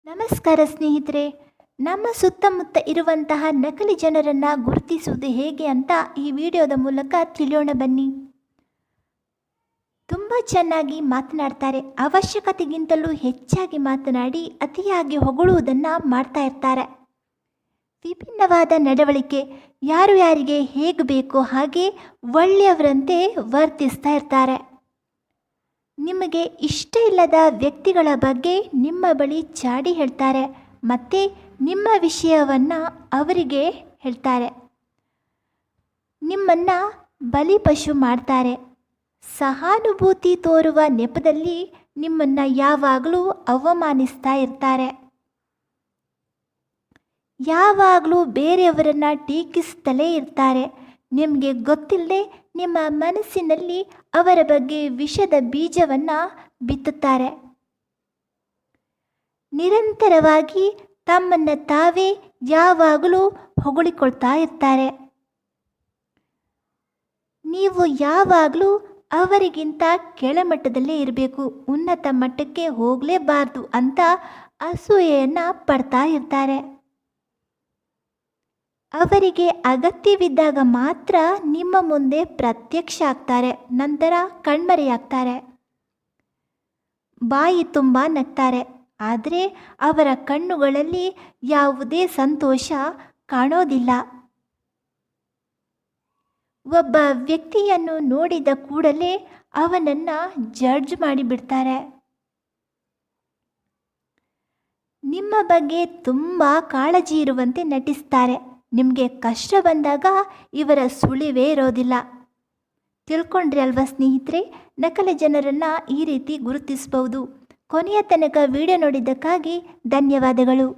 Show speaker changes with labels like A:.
A: ನಮಸ್ಕಾರ ಸ್ನೇಹಿತರೆ. ನಮ್ಮ ಸುತ್ತಮುತ್ತ ಇರುವಂತಹ ನಕಲಿ ಜನರನ್ನು ಗುರುತಿಸುವುದು ಹೇಗೆ ಅಂತ ಈ ವಿಡಿಯೋದ ಮೂಲಕ ತಿಳಿಯೋಣ ಬನ್ನಿ. ತುಂಬ ಚೆನ್ನಾಗಿ ಮಾತನಾಡ್ತಾರೆ, ಅವಶ್ಯಕತೆಗಿಂತಲೂ ಹೆಚ್ಚಾಗಿ ಮಾತನಾಡಿ ಅತಿಯಾಗಿ ಹೊಗಳುವುದನ್ನು ಮಾಡ್ತಾ ಇರ್ತಾರೆ. ವಿಭಿನ್ನವಾದ ನಡವಳಿಕೆ, ಯಾರು ಯಾರಿಗೆ ಹೇಗೆ ಬೇಕೋ ಹಾಗೆ ಒಳ್ಳೆಯವರಂತೆ ವರ್ತಿಸ್ತಾ ಇರ್ತಾರೆ. ನಿಮಗೆ ಇಷ್ಟ ಇಲ್ಲದ ವ್ಯಕ್ತಿಗಳ ಬಗ್ಗೆ ನಿಮ್ಮ ಬಳಿ ಚಾಡಿ ಹೇಳ್ತಾರೆ ಮತ್ತು ನಿಮ್ಮ ವಿಷಯವನ್ನು ಅವರಿಗೆ ಹೇಳ್ತಾರೆ. ನಿಮ್ಮನ್ನು ಬಲಿಪಶು ಮಾಡ್ತಾರೆ. ಸಹಾನುಭೂತಿ ತೋರುವ ನೆಪದಲ್ಲಿ ನಿಮ್ಮನ್ನು ಯಾವಾಗಲೂ ಅವಮಾನಿಸ್ತಾ ಇರ್ತಾರೆ. ಯಾವಾಗಲೂ ಬೇರೆಯವರನ್ನು ಟೀಕಿಸುತ್ತಲೇ ಇರ್ತಾರೆ. ನಿಮಗೆ ಗೊತ್ತಿಲ್ಲದೆ ನಿಮ್ಮ ಮನಸ್ಸಿನಲ್ಲಿ ಅವರ ಬಗ್ಗೆ ವಿಷದ ಬೀಜವನ್ನು ಬಿತ್ತುತ್ತಾರೆ. ನಿರಂತರವಾಗಿ ತಮ್ಮನ್ನು ತಾವೇ ಯಾವಾಗಲೂ ಹೊಗಳಿಕೊಳ್ತಾ ಇರ್ತಾರೆ. ನೀವು ಯಾವಾಗಲೂ ಅವರಿಗಿಂತ ಕೆಳಮಟ್ಟದಲ್ಲೇ ಇರಬೇಕು, ಉನ್ನತ ಮಟ್ಟಕ್ಕೆ ಹೋಗಲೇಬಾರ್ದು ಅಂತ ಅಸೂಯೆಯನ್ನು ಪಡ್ತಾ ಇರ್ತಾರೆ. ಅವರಿಗೆ ಅಗತ್ಯವಿದ್ದಾಗ ಮಾತ್ರ ನಿಮ್ಮ ಮುಂದೆ ಪ್ರತ್ಯಕ್ಷ ಆಗ್ತಾರೆ, ನಂತರ ಕಣ್ಮರೆಯಾಗ್ತಾರೆ. ಬಾಯಿ ತುಂಬ ನಗ್ತಾರೆ, ಆದರೆ ಅವರ ಕಣ್ಣುಗಳಲ್ಲಿ ಯಾವುದೇ ಸಂತೋಷ ಕಾಣೋದಿಲ್ಲ. ಒಬ್ಬ ವ್ಯಕ್ತಿಯನ್ನು ನೋಡಿದ ಕೂಡಲೇ ಅವನನ್ನು ಜಡ್ಜ್ ಮಾಡಿಬಿಡ್ತಾರೆ. ನಿಮ್ಮ ಬಗ್ಗೆ ತುಂಬ ಕಾಳಜಿ ಇರುವಂತೆ ನಟಿಸ್ತಾರೆ. ನಿಮಗೆ ಕಷ್ಟ ಬಂದಾಗ ಇವರ ಸುಳಿವೇ ಇರೋದಿಲ್ಲ. ತಿಳ್ಕೊಂಡ್ರಿ ಅಲ್ವಾ ಸ್ನೇಹಿತರೆ, ನಕಲಿ ಜನರನ್ನು ಈ ರೀತಿ ಗುರುತಿಸಬಹುದು. ಕೊನೆಯ ತನಕ ವಿಡಿಯೋ ನೋಡಿದ್ದಕ್ಕಾಗಿ ಧನ್ಯವಾದಗಳು.